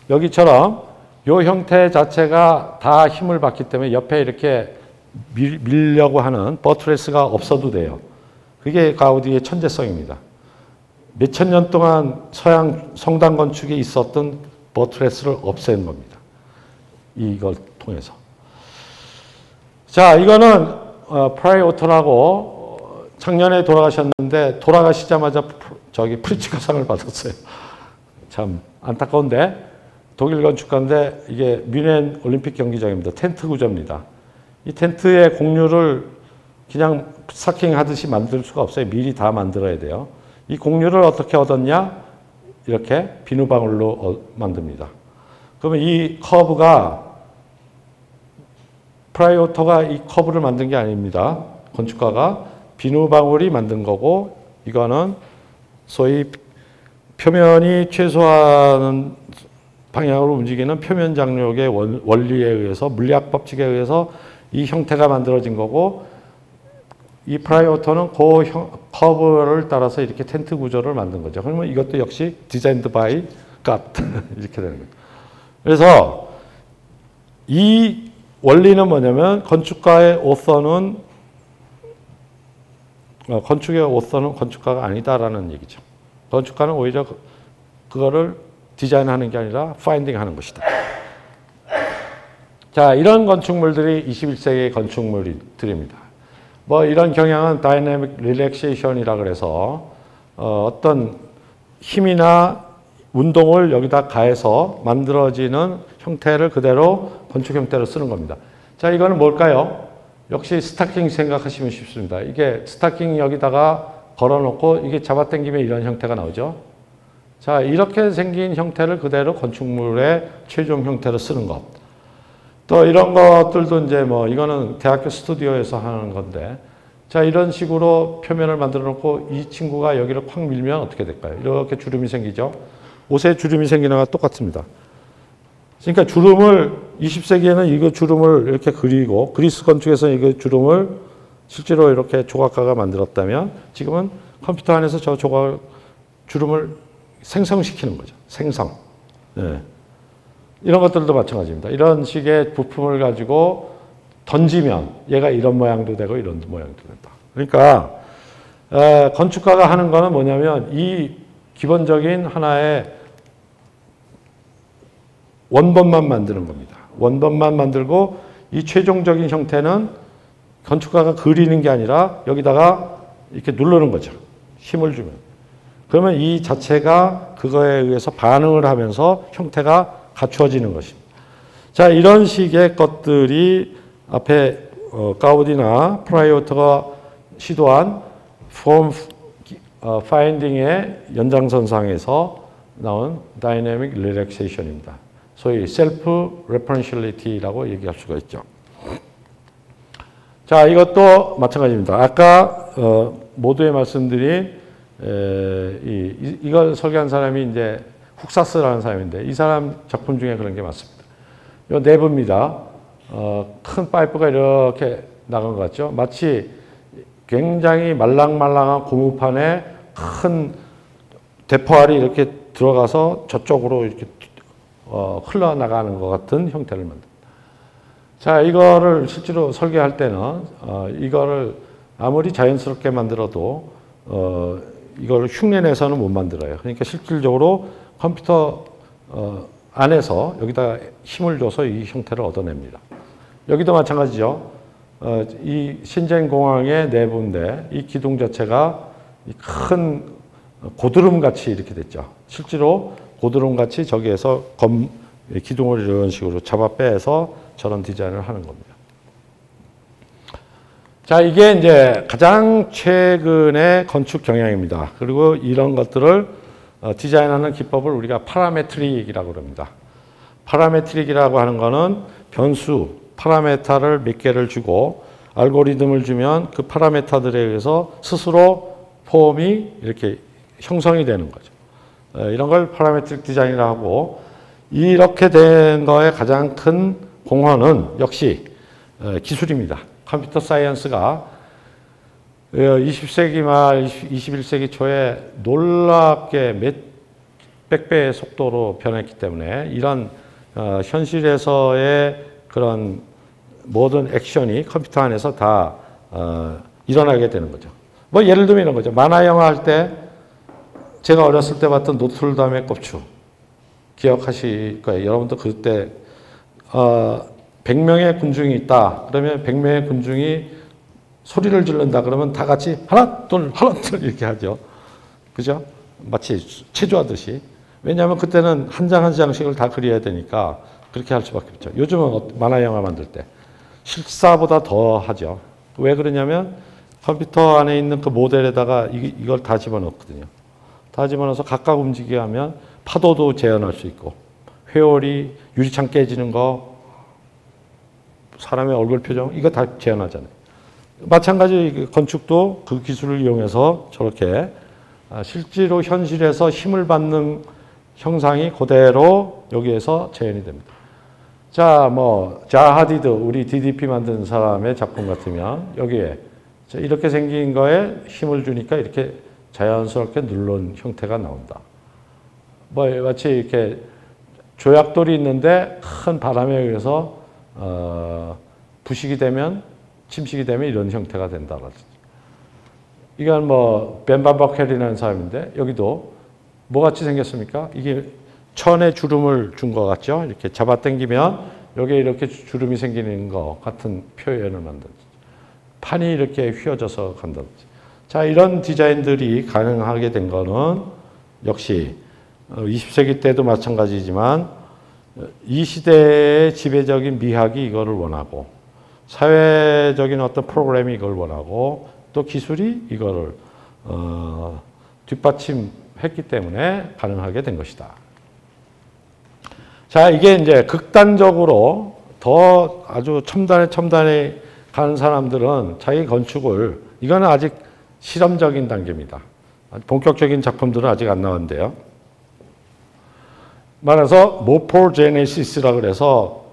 Speaker 1: 여기처럼 이 형태 자체가 다 힘을 받기 때문에 옆에 이렇게 밀려고 하는 버트레스가 없어도 돼요. 그게 가우디의 천재성입니다. 몇천 년 동안 서양 성당 건축에 있었던 버트레스를 없앤 겁니다. 이걸 통해서. 자, 이거는 프라이오터라고 작년에 돌아가셨는데 돌아가시자마자 프리츠커상을 받았어요. 참 안타까운데 독일 건축가인데 이게 뮌헨 올림픽 경기장입니다. 텐트 구조입니다. 이 텐트의 공률을 그냥 스타킹 하듯이 만들 수가 없어요. 미리 다 만들어야 돼요. 이 공률을 어떻게 얻었냐? 이렇게 비누방울로 만듭니다. 그러면 이 커브가 프라이오터가 이 커브를 만든 게 아닙니다. 건축가가 비누방울이 만든 거고 이거는 소위 표면이 최소한 방향으로 움직이는 표면 장력의 원리에 의해서 물리학 법칙에 의해서 이 형태가 만들어진 거고 이 프라이오터는 그 커브를 따라서 이렇게 텐트 구조를 만든 거죠. 그러면 이것도 역시 디자인드 바이 갓 이렇게 되는 거예요. 그래서 이 원리는 뭐냐면 건축가의 오서는 건축가가 아니다라는 얘기죠. 건축가는 오히려 그거를 디자인하는 게 아니라 파인딩하는 것이다. 자, 이런 건축물들이 21세기의 건축물들입니다. 뭐 이런 경향은 다이내믹 릴렉세이션이라 그래서 어떤 힘이나 운동을 여기다 가해서 만들어지는 형태를 그대로 건축 형태로 쓰는 겁니다. 자, 이거는 뭘까요? 역시 스타킹 생각하시면 쉽습니다. 이게 스타킹 여기다가 걸어놓고 이게 잡아당기면 이런 형태가 나오죠. 자, 이렇게 생긴 형태를 그대로 건축물의 최종 형태로 쓰는 것. 또 이런 것들도 이제 뭐 이거는 대학교 스튜디오에서 하는 건데, 자, 이런 식으로 표면을 만들어 놓고 이 친구가 여기를 콱 밀면 어떻게 될까요? 이렇게 주름이 생기죠. 옷에 주름이 생기는 거와 똑같습니다. 그러니까 주름을 20세기에는 이거 주름을 이렇게 그리고 그리스 건축에서는 이거 주름을 실제로 이렇게 조각가가 만들었다면 지금은 컴퓨터 안에서 저 조각 주름을 생성시키는 거죠. 생성. 네. 이런 것들도 마찬가지입니다. 이런 식의 부품을 가지고 던지면 얘가 이런 모양도 되고 이런 모양도 된다. 그러니까 건축가가 하는 거는 뭐냐면 이 기본적인 하나의 원본만 만드는 겁니다. 원본만 만들고 이 최종적인 형태는 건축가가 그리는 게 아니라 여기다가 이렇게 누르는 거죠. 힘을 주면. 그러면 이 자체가 그거에 의해서 반응을 하면서 형태가 갖추어지는 것입니다. 자, 이런 식의 것들이 앞에 가우디나 프라이오트가 시도한 폼 파인딩의 연장선상에서 나온 다이내믹 리렉세이션입니다. 소위 셀프 레퍼런셜리티라고 얘기할 수가 있죠. 자, 이것도 마찬가지입니다. 아까 모두에 말씀드린 이걸 설계한 사람이 이제 훅사스라는 사람인데 이 사람 작품 중에 그런 게 많습니다. 이 내부입니다. 큰 파이프가 이렇게 나간 것 같죠. 마치 굉장히 말랑말랑한 고무판에 큰 대포알이 이렇게 들어가서 저쪽으로 이렇게 흘러나가는 것 같은 형태를 만듭니다. 자, 이거를 실제로 설계할 때는 이거를 아무리 자연스럽게 만들어도 이걸 흉내내서는 못 만들어요. 그러니까 실질적으로 컴퓨터 안에서 여기다 힘을 줘서 이 형태를 얻어냅니다. 여기도 마찬가지죠. 이 신젠공항의 내부인데 이 기둥 자체가 큰 고드름같이 이렇게 됐죠. 실제로 고드름같이 저기에서 기둥을 이런 식으로 잡아 빼서 저런 디자인을 하는 겁니다. 자, 이게 이제 가장 최근의 건축 경향입니다. 그리고 이런 것들을 디자인하는 기법을 우리가 파라메트릭이라고 합니다. 파라메트릭이라고 하는 거는 변수, 파라메타를 몇 개를 주고 알고리즘을 주면 그 파라메타들에 의해서 스스로 폼이 이렇게 형성이 되는 거죠. 이런 걸 파라메트릭 디자인이라고 하고, 이렇게 된 거의 가장 큰 공헌은 역시 기술입니다. 컴퓨터 사이언스가 20세기 말 21세기 초에 놀랍게 몇백 배의 속도로 변했기 때문에 이런 현실에서의 그런 모든 액션이 컴퓨터 안에서 다 일어나게 되는 거죠. 뭐 예를 들면 이런 거죠. 만화 영화 할 때 제가 어렸을 때 봤던 노트르담의 꼽추 기억하실 거예요. 여러분도 그때 100명의 군중이 있다. 그러면 100명의 군중이 소리를 지른다. 그러면 다 같이 하나 둘 이렇게 하죠. 그죠? 마치 체조하듯이. 왜냐하면 그때는 한 장 한 장씩을 다 그려야 되니까 그렇게 할 수밖에 없죠. 요즘은 만화 영화 만들 때 실사보다 더 하죠. 왜 그러냐면 컴퓨터 안에 있는 그 모델에다가 이걸 다 집어넣거든요. 다 집어넣어서 각각 움직이게 하면 파도도 재현할 수 있고 회오리, 유리창 깨지는 거, 사람의 얼굴 표정 이거 다 재현하잖아요. 마찬가지 건축도 그 기술을 이용해서 저렇게 실제로 현실에서 힘을 받는 형상이 그대로 여기에서 재현이 됩니다. 자, 뭐 자하디드 우리 DDP 만든 사람의 작품 같으면 여기에 이렇게 생긴 거에 힘을 주니까 이렇게 자연스럽게 누른 형태가 나온다. 뭐 마치 이렇게 조약돌이 있는데 큰 바람에 의해서 부식이 되면 침식이 되면 이런 형태가 된다라든지. 이건 뭐 벤바버켈이라는 사람인데 여기도 뭐같이 생겼습니까? 이게 천에 주름을 준 것 같죠? 이렇게 잡아당기면 여기에 이렇게 주름이 생기는 것 같은 표현을 만든다. 판이 이렇게 휘어져서 간다든지. 자, 이런 디자인들이 가능하게 된 거는 역시 20세기 때도 마찬가지지만 이 시대의 지배적인 미학이 이거를 원하고 사회적인 어떤 프로그램이 이걸 원하고 또 기술이 이거를 뒷받침했기 때문에 가능하게 된 것이다. 자, 이게 이제 극단적으로 더 아주 첨단에 가는 사람들은 자기 건축을, 이거는 아직 실험적인 단계입니다. 본격적인 작품들은 아직 안 나왔는데요. 말해서 모포제네시스라고 그래서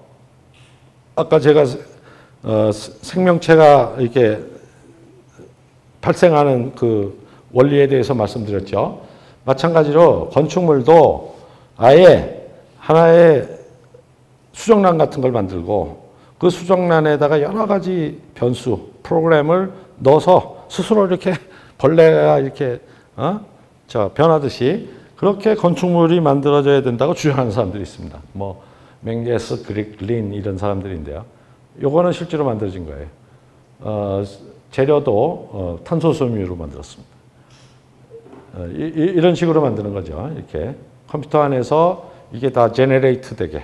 Speaker 1: 아까 제가 생명체가 이렇게 발생하는 그 원리에 대해서 말씀드렸죠. 마찬가지로 건축물도 아예 하나의 수정란 같은 걸 만들고 그 수정란에다가 여러 가지 변수, 프로그램을 넣어서 스스로 이렇게 벌레가 이렇게 변하듯이 그렇게 건축물이 만들어져야 된다고 주장하는 사람들이 있습니다. 뭐 맹게스, 그릭린 이런 사람들인데요. 요거는 실제로 만들어진 거예요. 재료도 탄소섬유로 만들었습니다. 이런 식으로 만드는 거죠. 이렇게 컴퓨터 안에서 이게 다 제네레이트 되게.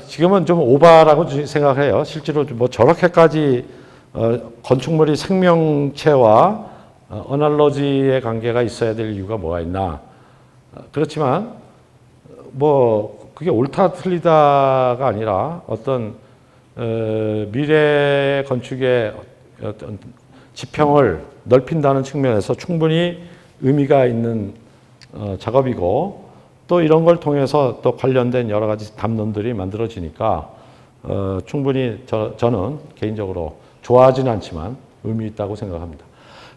Speaker 1: 지금은 좀 오바라고 생각해요. 실제로 뭐 저렇게까지 건축물이 생명체와 어날로지의 관계가 있어야 될 이유가 뭐가 있나. 그렇지만 뭐 그게 옳다 틀리다가 아니라 어떤 미래 건축의 어떤 지평을 넓힌다는 측면에서 충분히 의미가 있는 작업이고 또 이런 걸 통해서 또 관련된 여러 가지 담론들이 만들어지니까 충분히 저는 개인적으로 좋아하지는 않지만 의미 있다고 생각합니다.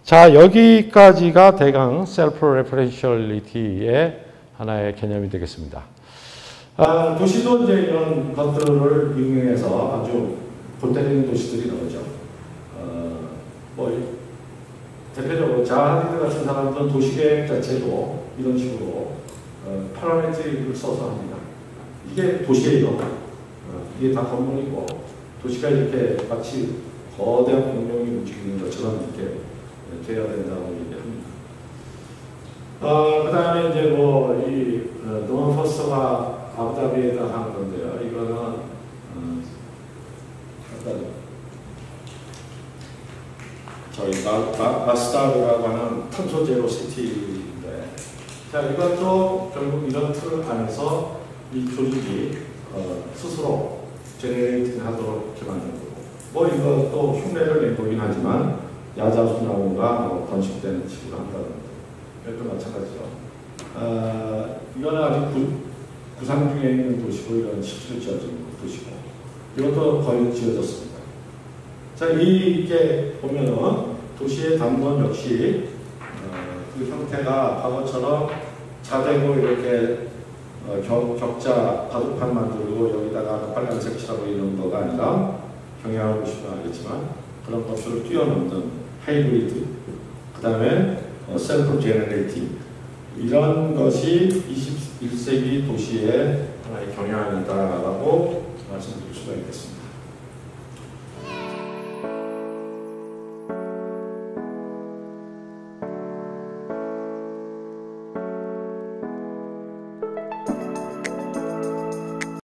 Speaker 1: 자, 여기까지가 대강 셀프 레퍼런셜리티의 하나의 개념이 되겠습니다. 도시도 이제 이런 것들을 이용해서 아주 골 때리는 도시들이 나오죠. 뭐 대표적으로 자하디드 같은 사람들은 도시계획 자체도 이런 식으로 파라메트릭을 써서 합니다. 이게 도시예요. 이게 다 건물이고 도시가 이렇게 마치 거대한 공룡이 움직이는 것처럼 이렇게 돼야 된다고 얘기합니다. 그 다음에 이제 뭐 이 노먼 포스터가 아부다비에다 한 건데요. 이거는 저희 마스다르라고 하는 탄소 제로 시티인데, 자, 이것도 결국 이런 틀 안에서 이 조직이 스스로 제네레이팅 하도록 이렇게 만든 거고, 뭐 이것도 흉내를 내보긴 하지만 야자수나무가 번식되는 식으로 한다는 거. 이것도 마찬가지죠. 이거는 아직 구상 중에 있는 도시고, 이건 실제로 지어진 도시고, 이것도 거의 지어졌습니다. 자, 이게 보면은 도시의 담론 역시 그 형태가 과거처럼 자대고 이렇게 격자 바둑판 만들고 여기다가 빨간색 칠하고 이런 거가 아니라 경향을 보시면 알겠지만 그런 것들을 뛰어넘는 하이브리드, 그 다음에 셀프 제너레이팅, 이런 것이 21세기 도시의 하나의 경향이다라고 말씀드릴 수가 있겠습니다.